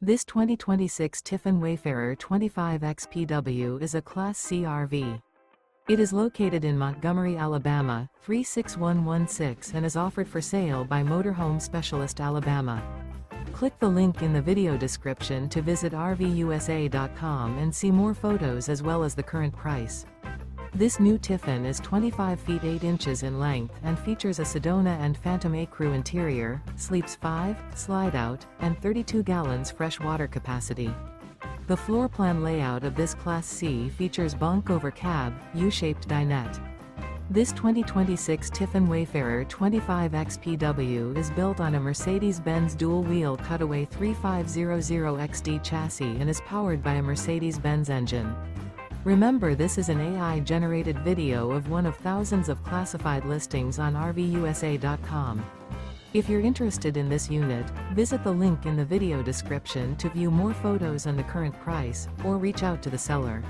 This 2026 Tiffin Wayfarer 25 XPW is a Class C RV. It is located in Montgomery, Alabama, 36116 and is offered for sale by Motorhome Specialist Alabama. Click the link in the video description to visit RVUSA.com and see more photos as well as the current price. This new Tiffin is 25 feet 8 inches in length and features a Sedona Phantom Ecru interior, sleeps 5, slide-out, and 32 gallons fresh water capacity. The floor plan layout of this Class C features bunk over cab, U-shaped dinette. This 2026 Tiffin Wayfarer 25 XPW is built on a Mercedes-Benz Dual Wheel Cutaway 3500XD chassis and is powered by a Mercedes-Benz engine. Remember, this is an AI-generated video of one of thousands of classified listings on RVUSA.com. If you're interested in this unit, visit the link in the video description to view more photos and the current price, or reach out to the seller.